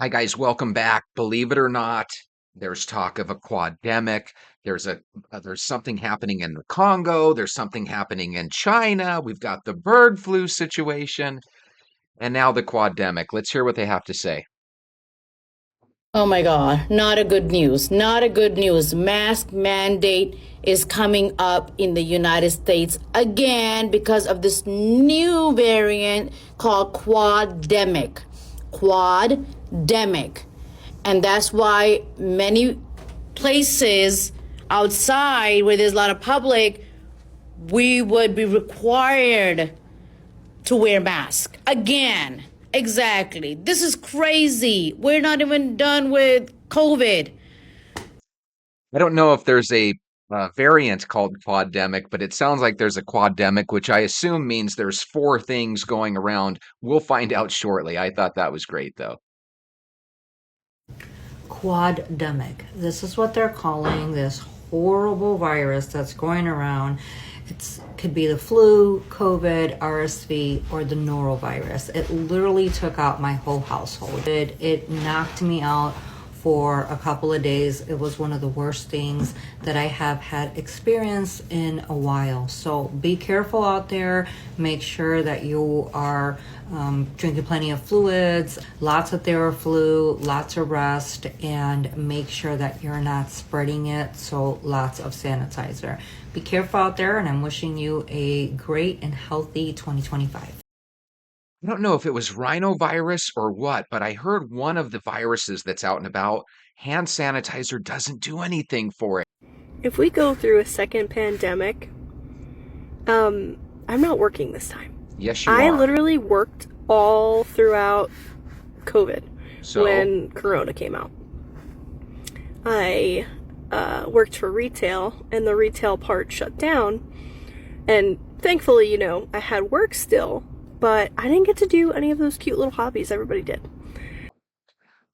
Hi guys, welcome back. Believe it or not, there's talk of a quademic. There's something happening in the Congo. There's something happening in China. We've got the bird flu situation, and now the quademic. Let's hear what they have to say. Oh my God, not a good news. Not a good news. Mask mandate is coming up in the United States again because of this new variant called quademic. Quademic. And that's why many places outside where there's a lot of public, we would be required to wear masks again. Exactly. This is crazy. We're not even done with COVID. I don't know if there's a variant called quademic, but it sounds like there's a quademic, which I assume means there's four things going around. We'll find out shortly. I thought that was great, though. Quademic. This is what they're calling this horrible virus that's going around. It could be the flu, COVID, RSV, or the norovirus. It literally took out my whole household. It knocked me out for a couple of days. It was one of the worst things that I have had experience in a while. So be careful out there. Make sure that you are drinking plenty of fluids, lots of Theraflu, lots of rest, and make sure that you're not spreading it. So lots of sanitizer. Be careful out there, and I'm wishing you a great and healthy 2025. I don't know if it was rhinovirus or what, but I heard one of the viruses that's out and about, hand sanitizer doesn't do anything for it. If we go through a second pandemic, I'm not working this time. Yes, you I are. literally worked all throughout COVID So, when Corona came out. I worked for retail, and the retail part shut down. And thankfully, I had work still, but I didn't get to do any of those cute little hobbies everybody did.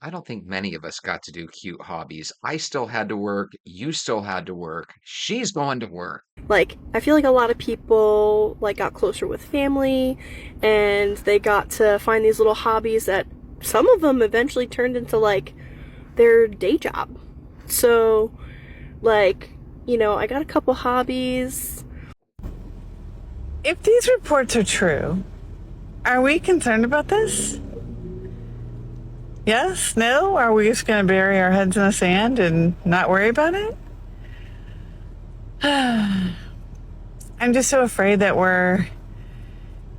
I don't think many of us got to do cute hobbies. I still had to work. You still had to work. She's going to work. Like, I feel like a lot of people like got closer with family, and they got to find these little hobbies that some of them eventually turned into like their day job. So, like, I got a couple hobbies. If these reports are true, are we concerned about this? Yes? No? Are we just going to bury our heads in the sand and not worry about it? I'm just so afraid that we're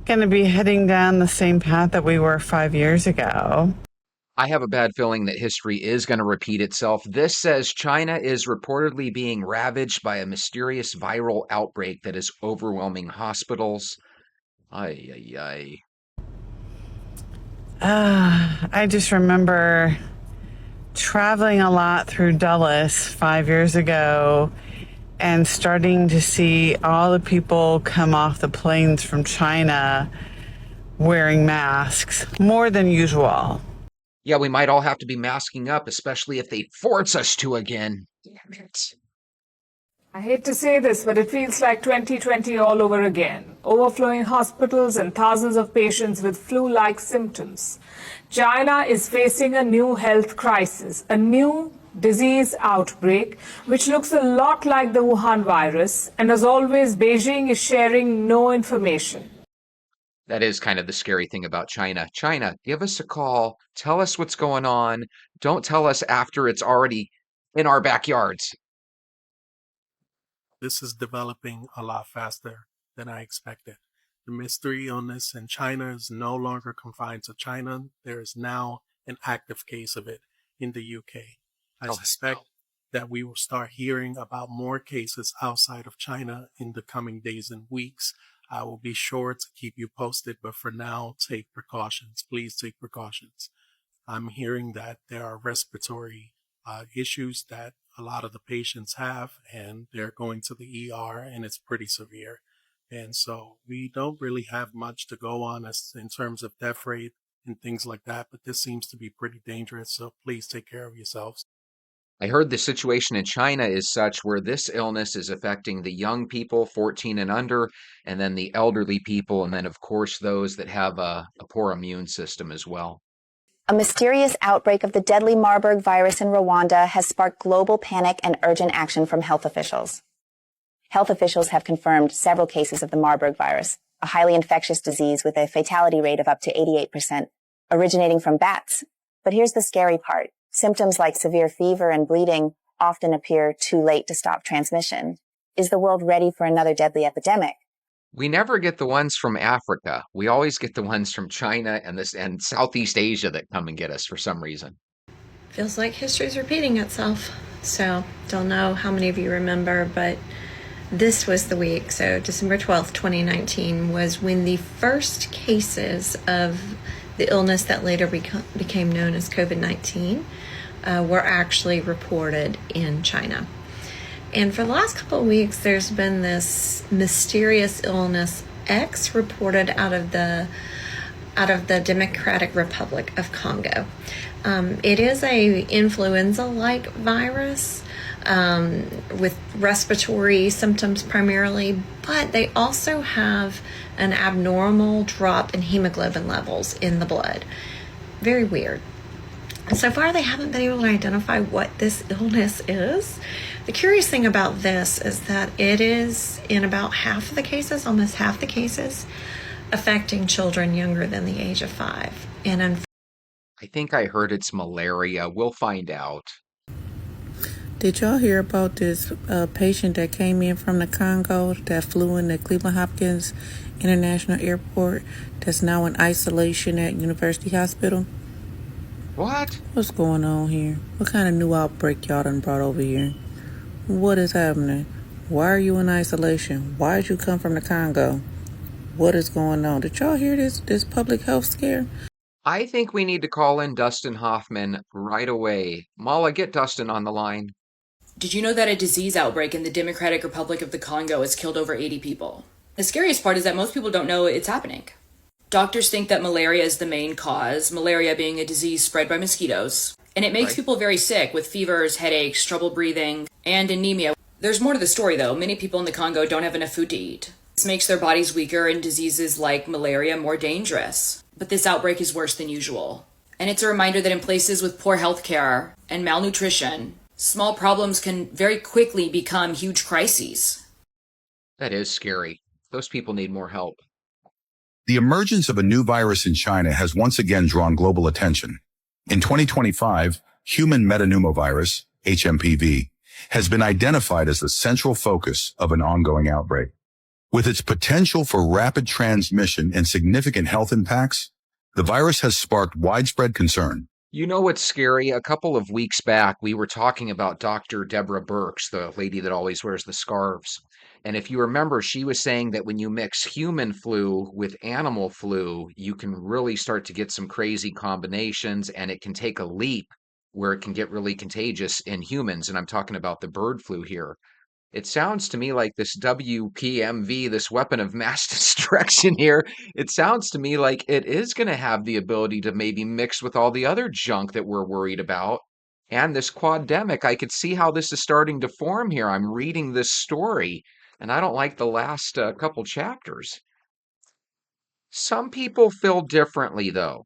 going to be heading down the same path that we were 5 years ago. I have a bad feeling that history is going to repeat itself. This says China is reportedly being ravaged by a mysterious viral outbreak that is overwhelming hospitals. Ay, ay, ay. I just remember traveling a lot through Dulles 5 years ago and starting to see all the people come off the planes from China wearing masks more than usual. Yeah, we might all have to be masking up, especially if they force us to again. Damn it. I hate to say this, but it feels like 2020 all over again. Overflowing hospitals and thousands of patients with flu-like symptoms. China is facing a new health crisis, a new disease outbreak, which looks a lot like the Wuhan virus. And as always, Beijing is sharing no information. That is kind of the scary thing about China. China, give us a call. Tell us what's going on. Don't tell us after it's already in our backyards. This is developing a lot faster than I expected. The mystery illness in China is no longer confined to China. There is now an active case of it in the UK. I Oh, suspect that we will start hearing about more cases outside of China in the coming days and weeks. I will be sure to keep you posted, but for now, take precautions. Please take precautions. I'm hearing that there are respiratory issues that a lot of the patients have, and they're going to the ER, and it's pretty severe. And so we don't really have much to go on as in terms of death rate and things like that, but this seems to be pretty dangerous. So please take care of yourselves. I heard the situation in China is such where this illness is affecting the young people, 14 and under, and then the elderly people, and then, of course, those that have a poor immune system as well. A mysterious outbreak of the deadly Marburg virus in Rwanda has sparked global panic and urgent action from health officials. Health officials have confirmed several cases of the Marburg virus, a highly infectious disease with a fatality rate of up to 88%, originating from bats. But here's the scary part. Symptoms like severe fever and bleeding often appear too late to stop transmission. Is the world ready for another deadly epidemic? We never get the ones from Africa. We always get the ones from China and Southeast Asia that come and get us for some reason. Feels like history's repeating itself. So, don't know how many of you remember, but this was the week, so December 12th, 2019, was when the first cases of the illness that later became known as COVID-19 were actually reported in China. And for the last couple of weeks, there's been this mysterious illness X reported out of the Democratic Republic of Congo. It is a influenza-like virus with respiratory symptoms primarily, but they also have an abnormal drop in hemoglobin levels in the blood. Very weird. And so far, they haven't been able to identify what this illness is. The curious thing about this is that it is, in about half of the cases, almost half the cases, affecting children younger than the age of 5. And I think I heard it's malaria. We'll find out. Did y'all hear about this patient that came in from the Congo that flew in the Cleveland Hopkins International Airport that's now in isolation at University Hospital? What? What's going on here? What kind of new outbreak y'all done brought over here? What is happening? Why are you in isolation? Why did you come from the Congo? What is going on? Did y'all hear this public health scare? I think we need to call in Dustin Hoffman right away. Mala, get Dustin on the line. Did you know that a disease outbreak in the Democratic Republic of the Congo has killed over 80 people? The scariest part is that most people don't know it's happening. Doctors think that malaria is the main cause, malaria being a disease spread by mosquitoes, and it makes people very sick with fevers, headaches, trouble breathing, and anemia. There's more to the story though. Many people in the Congo don't have enough food to eat. This makes their bodies weaker and diseases like malaria more dangerous. But this outbreak is worse than usual. And it's a reminder that in places with poor health care and malnutrition, small problems can very quickly become huge crises. That is scary. Those people need more help. The emergence of a new virus in China has once again drawn global attention. In 2025, human metapneumovirus, HMPV, has been identified as the central focus of an ongoing outbreak. With its potential for rapid transmission and significant health impacts, the virus has sparked widespread concern. You know what's scary? A couple of weeks back, we were talking about Dr. Deborah Birx, the lady that always wears the scarves. And if you remember, she was saying that when you mix human flu with animal flu, you can really start to get some crazy combinations, and it can take a leap where it can get really contagious in humans. And I'm talking about the bird flu here. It sounds to me like this WPMV, this weapon of mass destruction here, it sounds to me like it is going to have the ability to maybe mix with all the other junk that we're worried about. And this quademic, I could see how this is starting to form here. I'm reading this story, and I don't like the last couple chapters. Some people feel differently, though.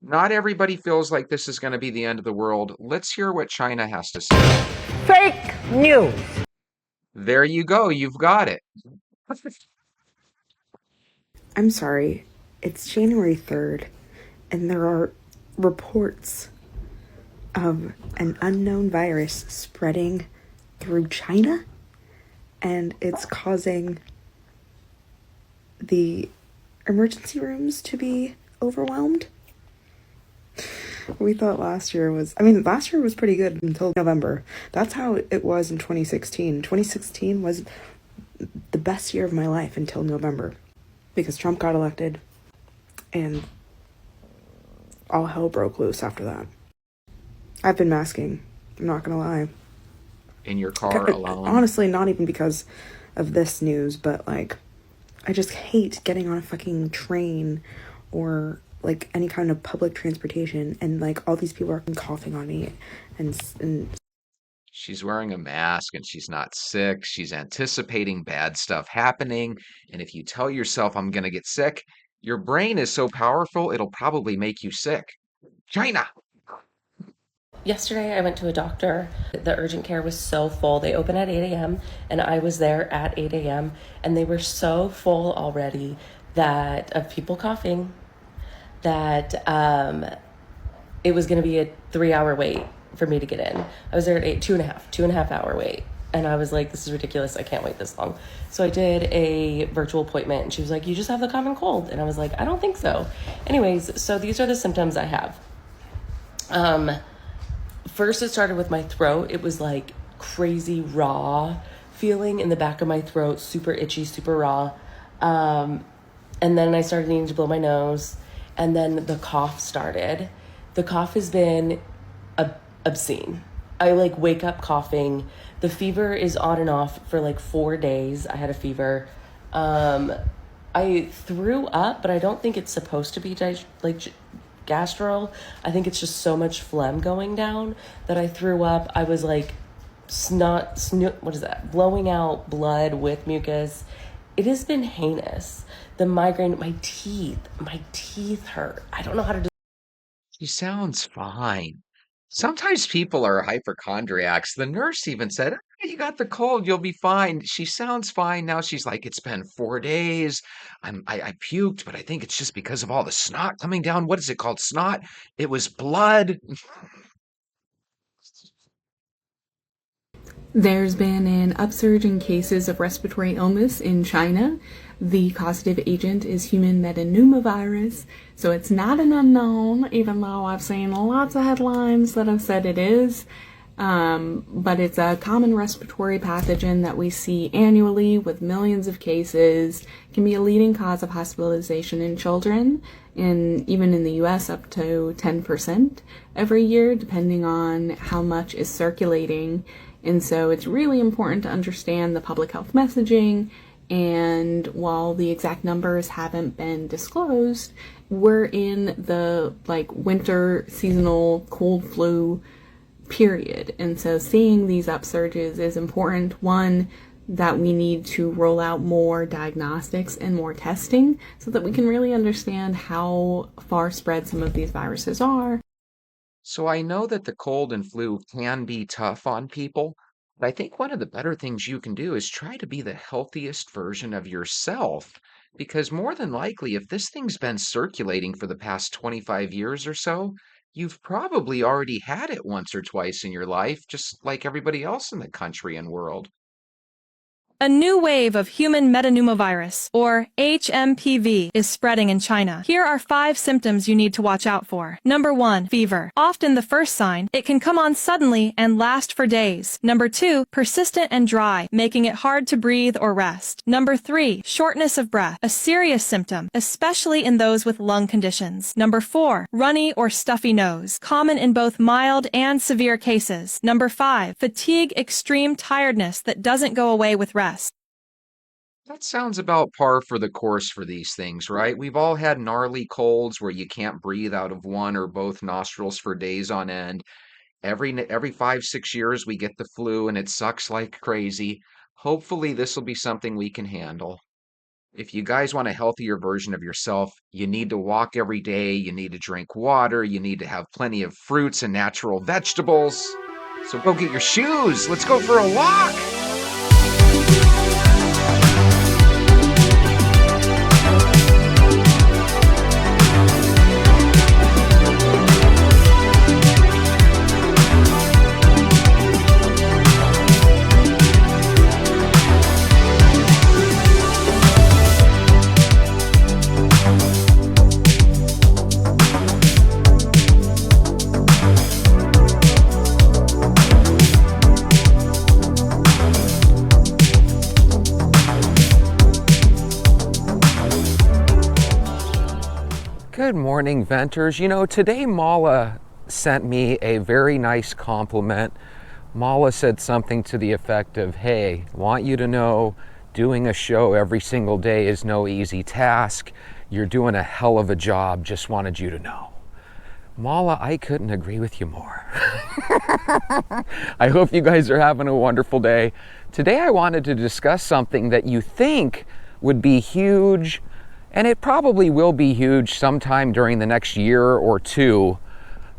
Not everybody feels like this is going to be the end of the world. Let's hear what China has to say. Fake news. There you go. You've got it. I'm sorry. It's January 3rd, and there are reports of an unknown virus spreading through China, and it's causing the emergency rooms to be overwhelmed. We thought last year was pretty good until November. That's how it was in 2016. 2016 was the best year of my life until November, because Trump got elected and all hell broke loose after that. I've been masking, I'm not gonna lie. In your car alone? Honestly, not even because of this news, but like, I just hate getting on a fucking train or like any kind of public transportation and like all these people are coughing on me and she's wearing a mask and she's not sick. She's anticipating bad stuff happening. And if you tell yourself I'm going to get sick, your brain is so powerful, it'll probably make you sick. China. Yesterday, I went to a doctor. The urgent care was so full. They open at 8 a.m., and I was there at 8 a.m., and they were so full already that of people coughing that it was going to be a 3-hour wait for me to get in. I was there at 2.5 hour wait. And I was like, this is ridiculous. I can't wait this long. So I did a virtual appointment, and she was like, you just have the common cold. And I was like, I don't think so. Anyways, so these are the symptoms I have. First, it started with my throat. It was like crazy raw feeling in the back of my throat, super itchy, super raw. And then I started needing to blow my nose. And then the cough started. The cough has been obscene. I like wake up coughing. The fever is on and off for like 4 days. I had a fever. I threw up, but I don't think it's supposed to be gastro. I think it's just so much phlegm going down that I threw up. I was like what is that? Blowing out blood with mucus. It has been heinous. The migraine, my teeth hurt. I don't know how to. She sounds fine. Sometimes people are hypochondriacs. The nurse even said, "Ah, you got the cold, you'll be fine." She sounds fine now. She's like, it's been 4 days. I puked, but I think it's just because of all the snot coming down. What is it called? Snot? It was blood. There's been an upsurge in cases of respiratory illness in China. The causative agent is human metapneumovirus, so it's not an unknown, even though I've seen lots of headlines that have said it is. But it's a common respiratory pathogen that we see annually with millions of cases. It can be a leading cause of hospitalization in children, even in the US up to 10% every year, depending on how much is circulating. And so it's really important to understand the public health messaging. And while the exact numbers haven't been disclosed, we're in the winter seasonal cold flu period. And so seeing these upsurges is important. One, that we need to roll out more diagnostics and more testing so that we can really understand how far spread some of these viruses are. So I know that the cold and flu can be tough on people, but I think one of the better things you can do is try to be the healthiest version of yourself. Because more than likely, if this thing's been circulating for the past 25 years or so, you've probably already had it once or twice in your life, just like everybody else in the country and world. A new wave of human metapneumovirus, or HMPV, is spreading in China. Here are 5 symptoms you need to watch out for. Number 1, fever. Often the first sign, it can come on suddenly and last for days. Number 2, persistent and dry, making it hard to breathe or rest. Number 3, shortness of breath, a serious symptom, especially in those with lung conditions. Number 4, runny or stuffy nose, common in both mild and severe cases. Number 5, fatigue, extreme tiredness that doesn't go away with rest. That sounds about par for the course for these things, right? We've all had gnarly colds where you can't breathe out of one or both nostrils for days on end. Every 5, 6 years we get the flu and it sucks like crazy. Hopefully this will be something we can handle. If you guys want a healthier version of yourself, you need to walk every day, you need to drink water, you need to have plenty of fruits and natural vegetables. So go get your shoes. Let's go for a walk. Good morning, Venters. You know, today Mala sent me a very nice compliment. Mala said something to the effect of, hey, want you to know doing a show every single day is no easy task. You're doing a hell of a job. Just wanted you to know. Mala, I couldn't agree with you more. I hope you guys are having a wonderful day. Today I wanted to discuss something that you think would be huge, and it probably will be huge sometime during the next year or two.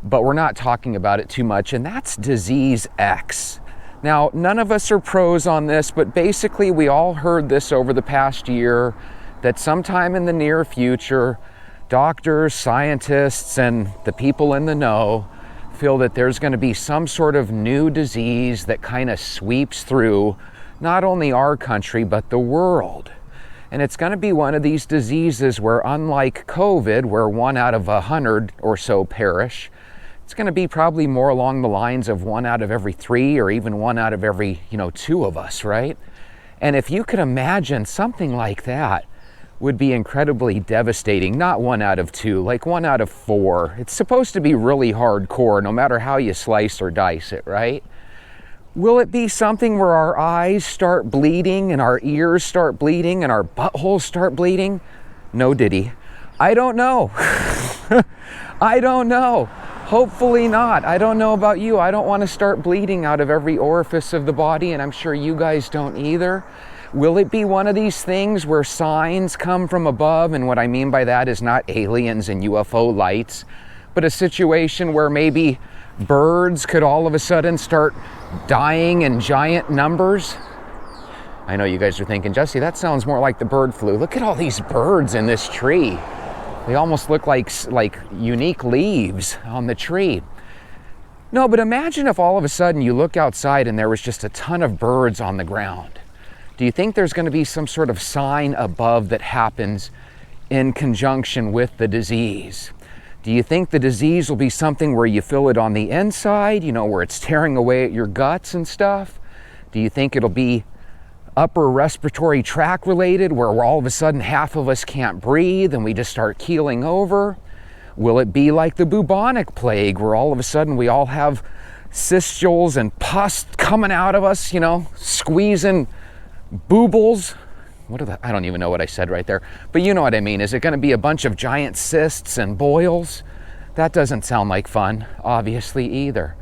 but we're not talking about it too much, and that's disease X. Now, none of us are pros on this, but basically we all heard this over the past year, that sometime in the near future, doctors, scientists, and the people in the know feel that there's going to be some sort of new disease that kind of sweeps through not only our country, but the world. And it's going to be one of these diseases where, unlike COVID, where 1 out of 100 or so perish, it's going to be probably more along the lines of 1 out of every 3 or even 1 out of every, 2 of us, right? And if you could imagine something like that would be incredibly devastating, not 1 out of 2, like 1 out of 4. It's supposed to be really hardcore, no matter how you slice or dice it, right? Will it be something where our eyes start bleeding and our ears start bleeding and our buttholes start bleeding? No, Diddy. I don't know. I don't know. Hopefully not. I don't know about you. I don't want to start bleeding out of every orifice of the body, and I'm sure you guys don't either. Will it be one of these things where signs come from above? And what I mean by that is not aliens and UFO lights, but a situation where maybe birds could all of a sudden start dying in giant numbers? I know you guys are thinking, Jesse, that sounds more like the bird flu. Look at all these birds in this tree. They almost look like unique leaves on the tree. No, but imagine if all of a sudden you look outside and there was just a ton of birds on the ground. Do you think there's going to be some sort of sign above that happens in conjunction with the disease? Do you think the disease will be something where you feel it on the inside, where it's tearing away at your guts and stuff? Do you think it'll be upper respiratory tract related, where all of a sudden half of us can't breathe and we just start keeling over? Will it be like the bubonic plague, where all of a sudden we all have cystules and pus coming out of us, squeezing boobles? I don't even know what I said right there, but you know what I mean. Is it going to be a bunch of giant cysts and boils? That doesn't sound like fun, obviously, either.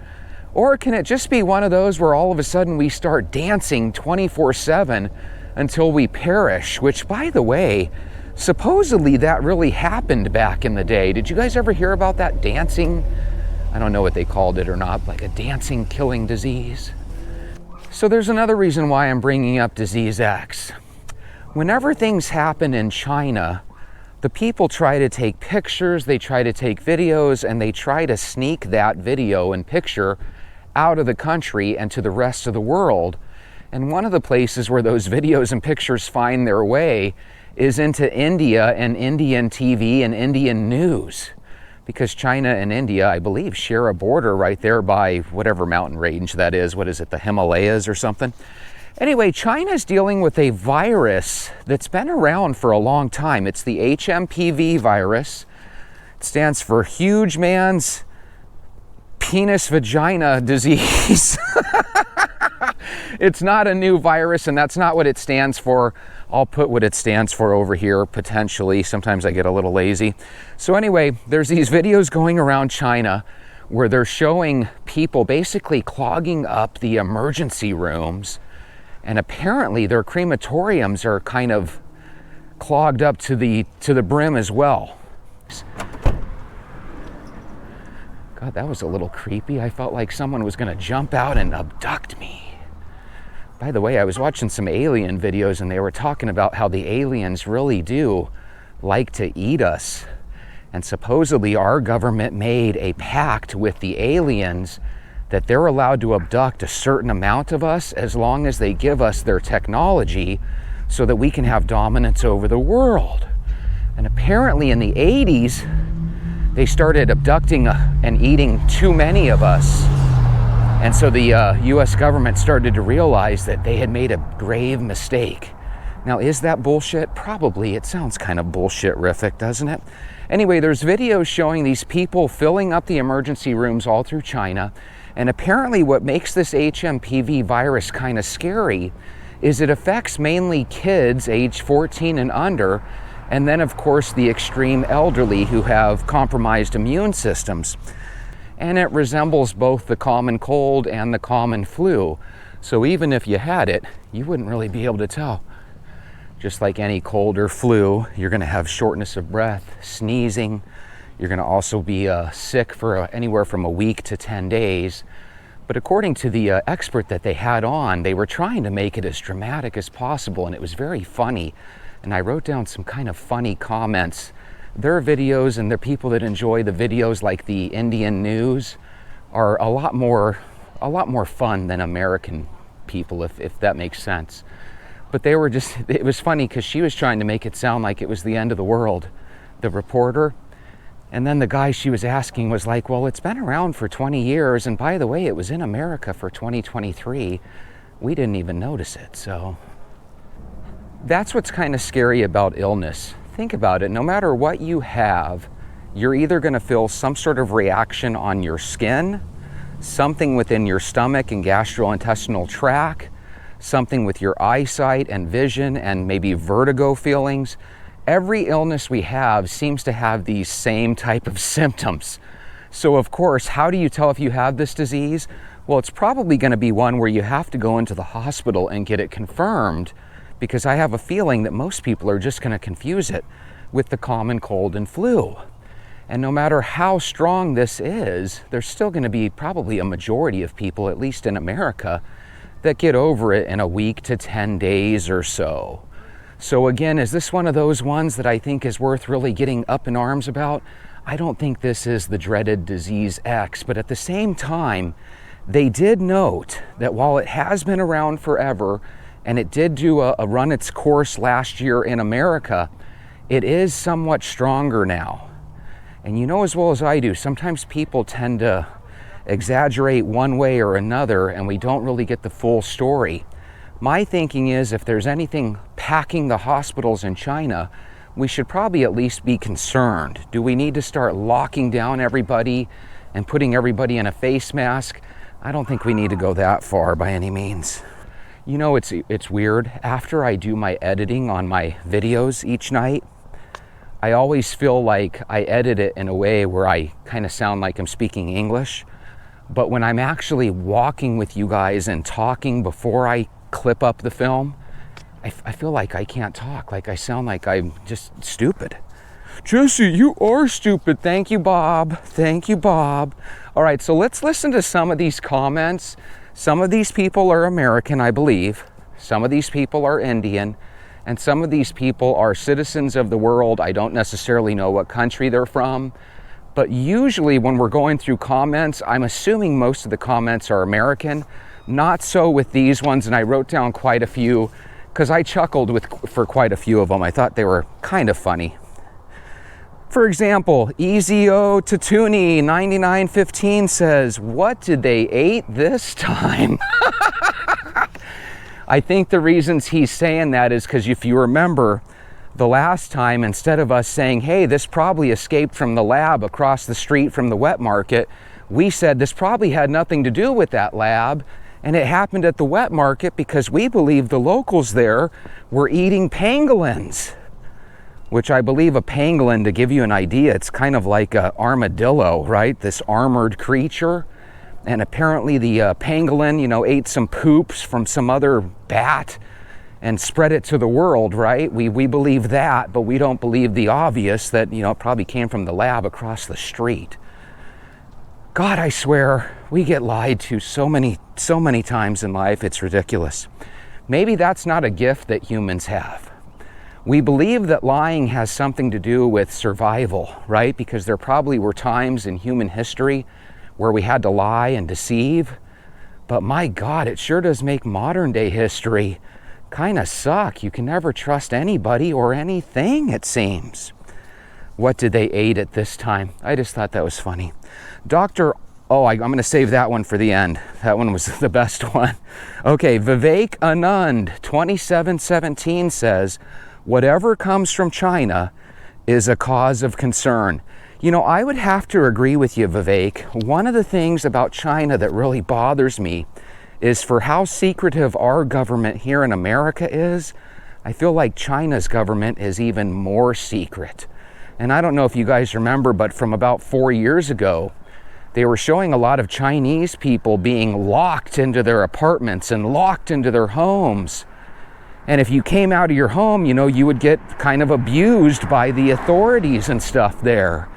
Or can it just be one of those where all of a sudden we start dancing 24/7 until we perish? Which, by the way, supposedly that really happened back in the day. Did you guys ever hear about that dancing? I don't know what they called it or not, like a dancing killing disease. So there's another reason why I'm bringing up disease X. Whenever things happen in China, the people try to take pictures, they try to take videos, and they try to sneak that video and picture out of the country and to the rest of the world. And one of the places where those videos and pictures find their way is into India and Indian TV and Indian news. Because China and India, I believe, share a border right there by whatever mountain range that is. What is it, the Himalayas or something? Anyway, China's dealing with a virus that's been around for a long time. It's the HMPV virus. It stands for huge man's penis vagina disease. It's not a new virus, and that's not what it stands for. I'll put what it stands for over here, potentially. Sometimes I get a little lazy. So anyway, there's these videos going around China where they're showing people basically clogging up the emergency rooms, and apparently their crematoriums are kind of clogged up to the brim as well. God, that was a little creepy. I felt like someone was going to jump out and abduct me. By the way, I was watching some alien videos and they were talking about how the aliens really do like to eat us. And supposedly our government made a pact with the aliens that they're allowed to abduct a certain amount of us as long as they give us their technology so that we can have dominance over the world. And apparently in the 80s, they started abducting and eating too many of us. And so the US government started to realize that they had made a grave mistake. Now, is that bullshit? Probably. It sounds kind of bullshit-rific, doesn't it? Anyway, there's videos showing these people filling up the emergency rooms all through China. And apparently what makes this HMPV virus kind of scary is it affects mainly kids age 14 and under, and then of course the extreme elderly who have compromised immune systems. And it resembles both the common cold and the common flu. So even if you had it, you wouldn't really be able to tell. Just like any cold or flu, you're going to have shortness of breath, sneezing, You're going to also be sick for anywhere from a week to 10 days. But according to the expert that they had on, they were trying to make it as dramatic as possible, and it was very funny. And I wrote down some kind of funny comments. Their videos and the people that enjoy the videos like the Indian news are a lot more fun than American people, if that makes sense. But they were just, it was funny because she was trying to make it sound like it was the end of the world, the reporter. And then the guy she was asking was like, well, it's been around for 20 years. And by the way, it was in America for 2023. We didn't even notice it. So that's what's kind of scary about illness. Think about it. No matter what you have, you're either going to feel some sort of reaction on your skin, something within your stomach and gastrointestinal tract, something with your eyesight and vision and maybe vertigo feelings. Every illness we have seems to have these same type of symptoms. So of course, how do you tell if you have this disease? Well, it's probably going to be one where you have to go into the hospital and get it confirmed, because I have a feeling that most people are just going to confuse it with the common cold and flu. And no matter how strong this is, there's still going to be probably a majority of people, at least in America, that get over it in a week to 10 days or so. So again, is this one of those ones that I think is worth really getting up in arms about? I don't think this is the dreaded disease X, but at the same time, they did note that while it has been around forever, and it did do a run its course last year in America, it is somewhat stronger now. And you know as well as I do, sometimes people tend to exaggerate one way or another, and we don't really get the full story. My thinking is if there's anything packing the hospitals in China, we should probably at least be concerned. Do we need to start locking down everybody and putting everybody in a face mask? I don't think we need to go that far by any means. You know, it's weird. After I do my editing on my videos each night, I always feel like I edit it in a way where I kind of sound like I'm speaking English. But when I'm actually walking with you guys and talking before I clip up the film, I feel like I can't talk, like I sound like I'm just stupid. Jesse, you are stupid. Thank you, Bob. Thank you, Bob. All right, so let's listen to some of these comments. Some of these people are American, I believe. Some of these people are Indian. And some of these people are citizens of the world. I don't necessarily know what country they're from. But usually when we're going through comments, I'm assuming most of the comments are American. Not so with these ones, and I wrote down quite a few because I chuckled for quite a few of them. I thought they were kind of funny. For example, Ezio Tatuni 9915 says, "What did they eat this time?" I think the reasons he's saying that is because if you remember, the last time, instead of us saying, hey, this probably escaped from the lab across the street from the wet market, we said this probably had nothing to do with that lab, and it happened at the wet market because we believe the locals there were eating pangolins, which I believe a pangolin, to give you an idea, it's kind of like an armadillo, right? This armored creature. And apparently the pangolin, ate some poops from some other bat and spread it to the world, right? We believe that, but we don't believe the obvious that, it probably came from the lab across the street. God, I swear, we get lied to so many times in life, it's ridiculous. Maybe that's not a gift that humans have. We believe that lying has something to do with survival, right? Because there probably were times in human history where we had to lie and deceive. But my God, it sure does make modern day history kind of suck. You can never trust anybody or anything, it seems. What did they eat at this time? I just thought that was funny. I'm going to save that one for the end. That one was the best one. Okay, Vivek Anand 2717 says, whatever comes from China is a cause of concern. I would have to agree with you, Vivek. One of the things about China that really bothers me is for how secretive our government here in America is. I feel like China's government is even more secret. And I don't know if you guys remember, but from about 4 years ago, they were showing a lot of Chinese people being locked into their apartments and locked into their homes. And if you came out of your home, you would get kind of abused by the authorities and stuff there.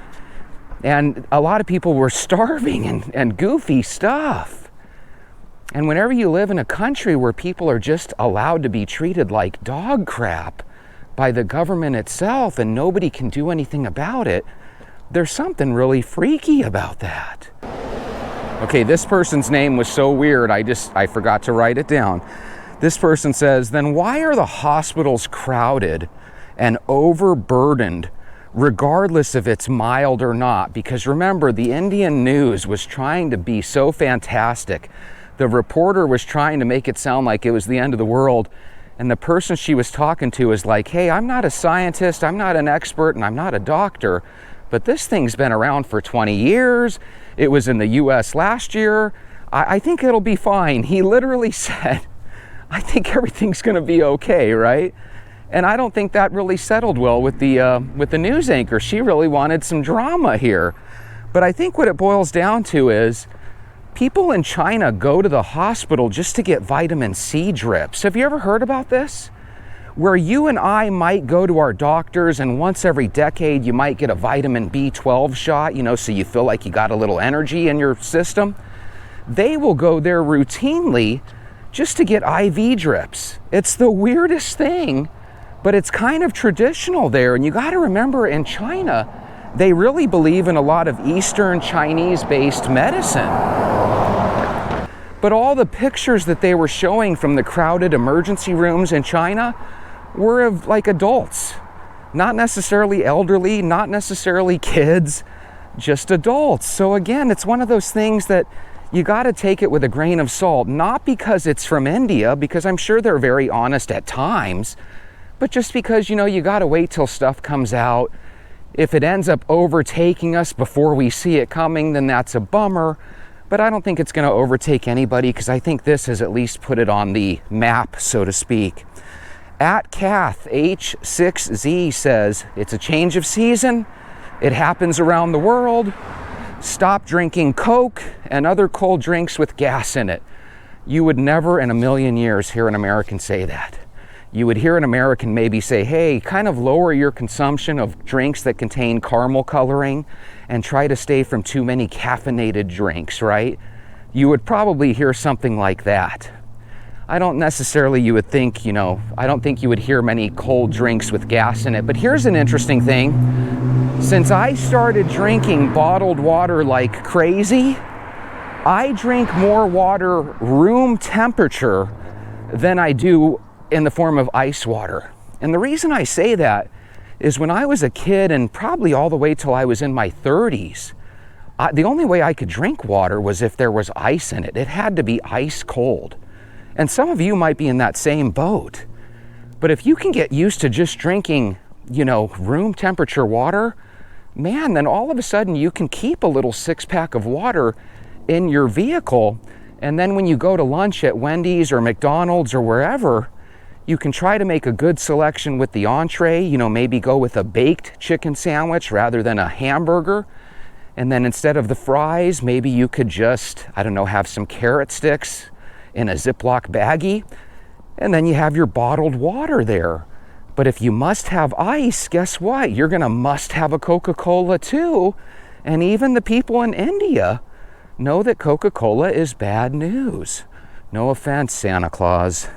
And a lot of people were starving and goofy stuff. And whenever you live in a country where people are just allowed to be treated like dog crap by the government itself and nobody can do anything about it, there's something really freaky about that. Okay, this person's name was so weird, I forgot to write it down. This person says, then why are the hospitals crowded and overburdened regardless if it's mild or not? Because remember, the Indian news was trying to be so fantastic. The reporter was trying to make it sound like it was the end of the world. And the person she was talking to is like, hey, I'm not a scientist, I'm not an expert, and I'm not a doctor, but this thing's been around for 20 years. It was in the US last year. I think it'll be fine. He literally said, I think everything's gonna be okay, right? And I don't think that really settled well with the news anchor. She really wanted some drama here. But I think what it boils down to is people in China go to the hospital just to get vitamin C drips. Have you ever heard about this? Where you and I might go to our doctors and once every decade you might get a vitamin B12 shot, so you feel like you got a little energy in your system. They will go there routinely just to get IV drips. It's the weirdest thing, but it's kind of traditional there. And you got to remember, in China, they really believe in a lot of Eastern Chinese-based medicine. But all the pictures that they were showing from the crowded emergency rooms in China were of like adults, not necessarily elderly, not necessarily kids, just adults. So again, it's one of those things that you got to take it with a grain of salt, not because it's from India, because I'm sure they're very honest at times, but just because, you got to wait till stuff comes out. If it ends up overtaking us before we see it coming, then that's a bummer. But I don't think it's going to overtake anybody, because I think this has at least put it on the map, so to speak. At Kath H6Z says, it's a change of season. It happens around the world. Stop drinking Coke and other cold drinks with gas in it. You would never in a million years hear an American say that. You would hear an American maybe say, hey, kind of lower your consumption of drinks that contain caramel coloring and try to stay from too many caffeinated drinks, right? You would probably hear something like that. I don't necessarily, you would think, I don't think you would hear many cold drinks with gas in it. But here's an interesting thing. Since I started drinking bottled water like crazy, I drink more water room temperature than I do in the form of ice water. And the reason I say that is when I was a kid, and probably all the way till I was in my 30s, the only way I could drink water was if there was ice in it. It had to be ice cold. And some of you might be in that same boat. But if you can get used to just drinking, room temperature water, man, then all of a sudden you can keep a little 6-pack of water in your vehicle. And then when you go to lunch at Wendy's or McDonald's or wherever, you can try to make a good selection with the entree, maybe go with a baked chicken sandwich rather than a hamburger. And then instead of the fries, maybe you could just, have some carrot sticks in a Ziploc baggie, and then you have your bottled water there. But if you must have ice, guess what? You're gonna must have a Coca-Cola too. And even the people in India know that Coca-Cola is bad news. No offense, Santa Claus.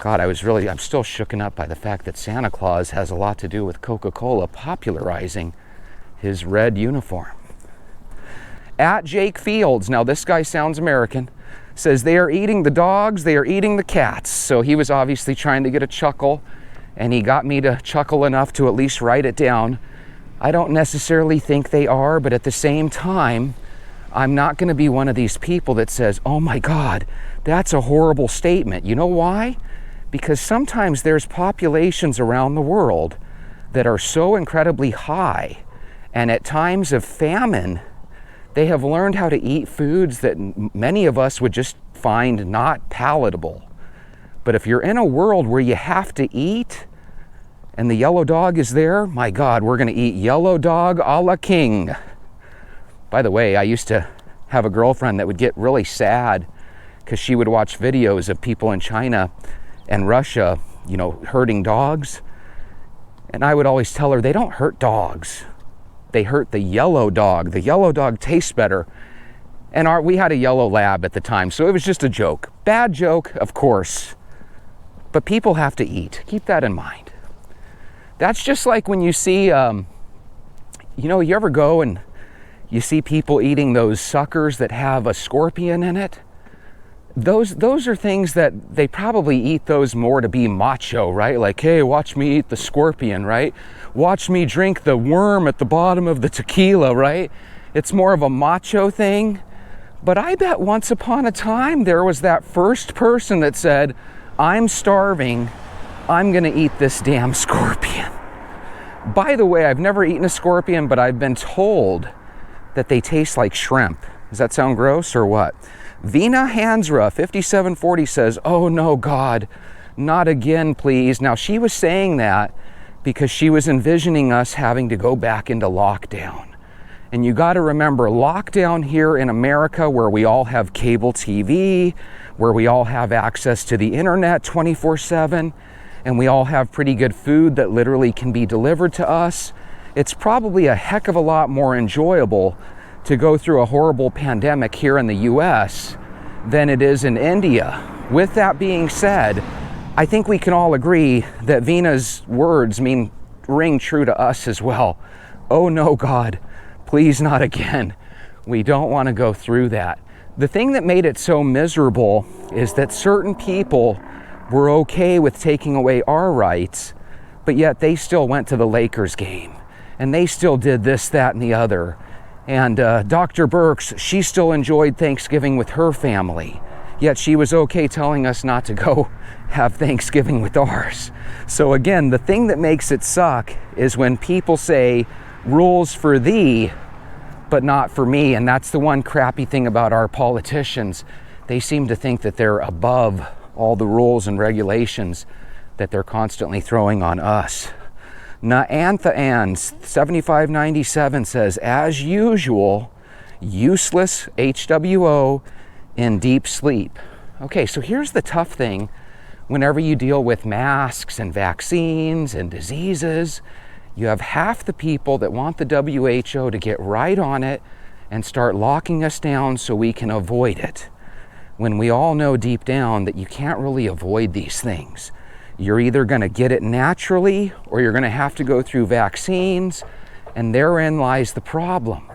God, I'm still shooken up by the fact that Santa Claus has a lot to do with Coca-Cola popularizing his red uniform. At Jake Fields, now this guy sounds American, says they are eating the dogs, they are eating the cats. So he was obviously trying to get a chuckle, and he got me to chuckle enough to at least write it down. I don't necessarily think they are, but at the same time, I'm not going to be one of these people that says, oh my God, that's a horrible statement. You know why? Because sometimes there's populations around the world that are so incredibly high, and at times of famine, they have learned how to eat foods that many of us would just find not palatable. But if you're in a world where you have to eat and the yellow dog is there, my God, we're going to eat yellow dog a la king. By the way, I used to have a girlfriend that would get really sad because she would watch videos of people in China and Russia, hurting dogs. And I would always tell her, they don't hurt dogs. they hurt the yellow dog. The yellow dog tastes better. And we had a yellow lab at the time, so it was just a joke. Bad joke, of course. But people have to eat. Keep that in mind. That's just like when you see, you ever go and you see people eating those suckers that have a scorpion in it? Those are things that they probably eat those more to be macho, right? Like, hey, watch me eat the scorpion, right? Watch me drink the worm at the bottom of the tequila, right? It's more of a macho thing. But I bet once upon a time there was that first person that said, I'm starving, I'm gonna eat this damn scorpion. By the way, I've never eaten a scorpion, but I've been told that they taste like shrimp. Does that sound gross or what? Vina Hansra, 5740 says, oh no, God, not again, please. Now she was saying that because she was envisioning us having to go back into lockdown. And you got to remember, lockdown here in America, where we all have cable TV, where we all have access to the internet 24/7, and we all have pretty good food that literally can be delivered to us, it's probably a heck of a lot more enjoyable to go through a horrible pandemic here in the US than it is in India. With that being said, I think we can all agree that Vina's words ring true to us as well. Oh no, God, please not again. We don't want to go through that. The thing that made it so miserable is that certain people were okay with taking away our rights, but yet they still went to the Lakers game, and they still did this, that, and the other. And Dr. Burks, she still enjoyed Thanksgiving with her family, yet she was okay telling us not to go have Thanksgiving with ours. So again, the thing that makes it suck is when people say, rules for thee, but not for me. And that's the one crappy thing about our politicians. They seem to think that they're above all the rules and regulations that they're constantly throwing on us. Naantha Ans 7597 says, as usual, useless HWO in deep sleep. Okay, so here's the tough thing whenever you deal with masks and vaccines and diseases. You have half the people that want the WHO to get right on it and start locking us down so we can avoid it, when we all know deep down that you can't really avoid these things. You're either going to get it naturally or you're going to have to go through vaccines, and therein lies the problem.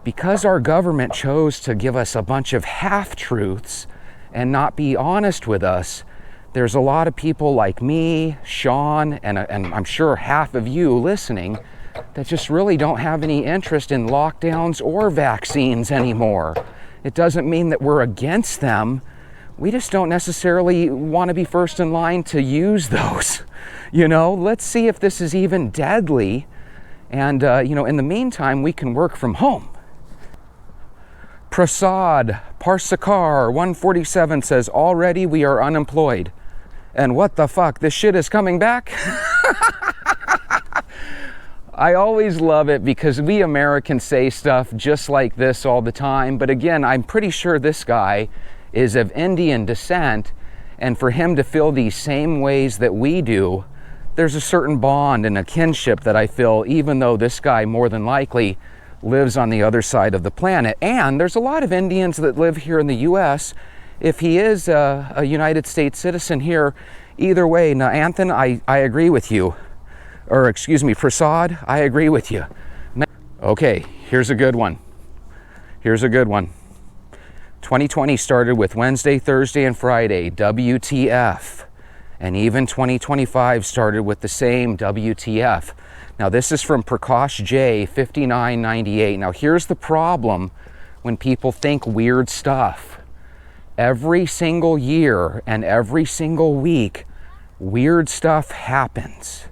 Because our government chose to give us a bunch of half-truths and not be honest with us, there's a lot of people like me, Sean, and I'm sure half of you listening that just really don't have any interest in lockdowns or vaccines anymore. It doesn't mean that we're against them. We just don't necessarily want to be first in line to use those. Let's see if this is even deadly. And, in the meantime, we can work from home. Prasad Parsakar 147 says, already we are unemployed. And what the fuck, this shit is coming back? I always love it because we Americans say stuff just like this all the time. But again, I'm pretty sure this guy is of Indian descent, and for him to feel these same ways that we do, there's a certain bond and a kinship that I feel, even though this guy more than likely lives on the other side of the planet. And there's a lot of Indians that live here in the US. If he is a United States citizen here, either way, now Anthony, I agree with you. Or excuse me, Prasad, I agree with you. Okay, here's a good one. 2020 started with Wednesday, Thursday, and Friday, WTF. And even 2025 started with the same WTF. Now this is from Prakash J, 5998. Now here's the problem when people think weird stuff. Every single year and every single week, weird stuff happens.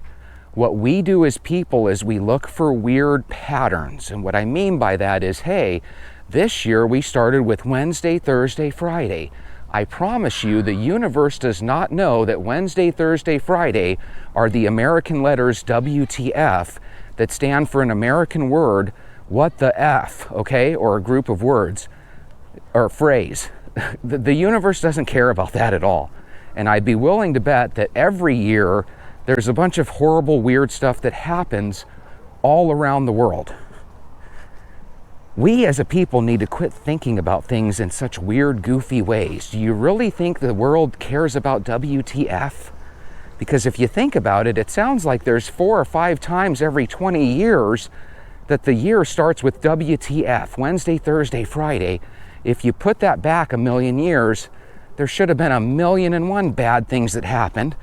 What we do as people is we look for weird patterns. And what I mean by that is, hey, this year we started with Wednesday, Thursday, Friday. I promise you the universe does not know that Wednesday, Thursday, Friday are the American letters WTF that stand for an American word, what the F, okay, or a group of words or phrase. The universe doesn't care about that at all. And I'd be willing to bet that every year there's a bunch of horrible, weird stuff that happens all around the world. We as a people need to quit thinking about things in such weird, goofy ways. Do you really think the world cares about WTF? Because if you think about it, it sounds like there's 4 or 5 times every 20 years that the year starts with WTF, Wednesday, Thursday, Friday. If you put that back a million years, there should have been 1,000,001 bad things that happened.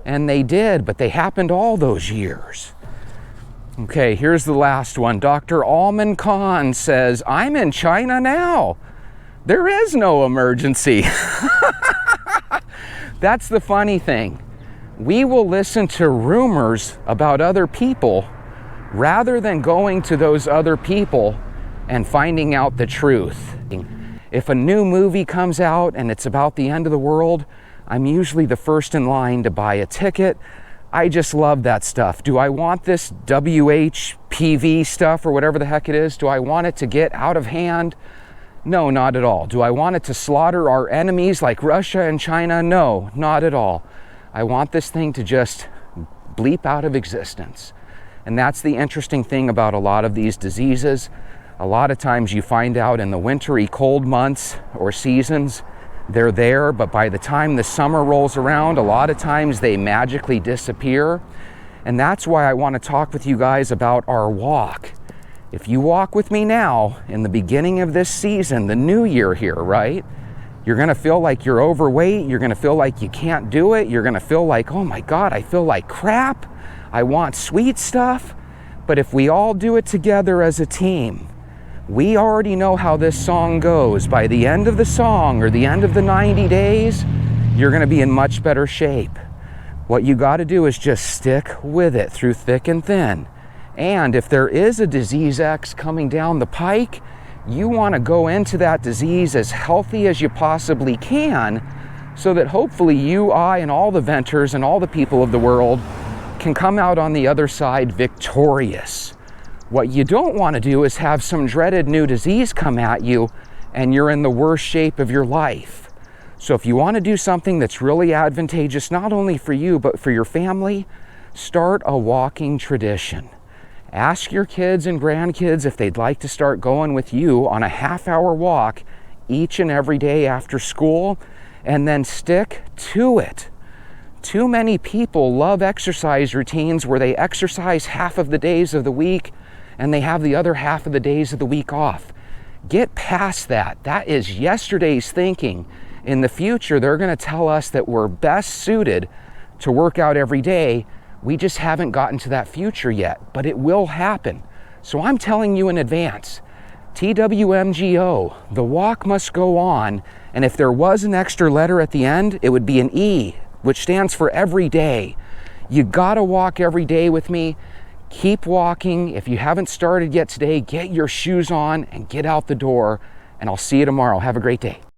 And they did, but they happened all those years. Okay, here's the last one. Dr. Alman Khan says, I'm in China now. There is no emergency. That's the funny thing. We will listen to rumors about other people rather than going to those other people and finding out the truth. If a new movie comes out and it's about the end of the world, I'm usually the first in line to buy a ticket. I just love that stuff. Do I want this HMPV stuff or whatever the heck it is? Do I want it to get out of hand? No, not at all. Do I want it to slaughter our enemies like Russia and China? No, not at all. I want this thing to just bleep out of existence. And that's the interesting thing about a lot of these diseases. A lot of times you find out in the wintry cold months or seasons, they're there, but by the time the summer rolls around, a lot of times they magically disappear. And that's why I want to talk with you guys about our walk. If you walk with me now, in the beginning of this season, the new year here, right? You're going to feel like you're overweight. You're going to feel like you can't do it. You're going to feel like, oh my God, I feel like crap. I want sweet stuff. But if we all do it together as a team, we already know how this song goes. By the end of the song or the end of the 90 days, you're going to be in much better shape. What you got to do is just stick with it through thick and thin. And if there is a disease X coming down the pike, you want to go into that disease as healthy as you possibly can so that hopefully you, I, and all the venters and all the people of the world can come out on the other side victorious. What you don't want to do is have some dreaded new disease come at you and you're in the worst shape of your life. So if you want to do something that's really advantageous, not only for you, but for your family, start a walking tradition. Ask your kids and grandkids if they'd like to start going with you on a half-hour walk each and every day after school, and then stick to it. Too many people love exercise routines where they exercise half of the days of the week and they have the other half of the days of the week off. Get past that. That is yesterday's thinking. In the future, they're going to tell us that we're best suited to work out every day. We just haven't gotten to that future yet, but it will happen. So I'm telling you in advance, TWMGO, the walk must go on, and if there was an extra letter at the end, it would be an E, which stands for every day. You gotta walk every day with me. Keep walking. If you haven't started yet today, get your shoes on and get out the door, and I'll see you tomorrow. Have a great day.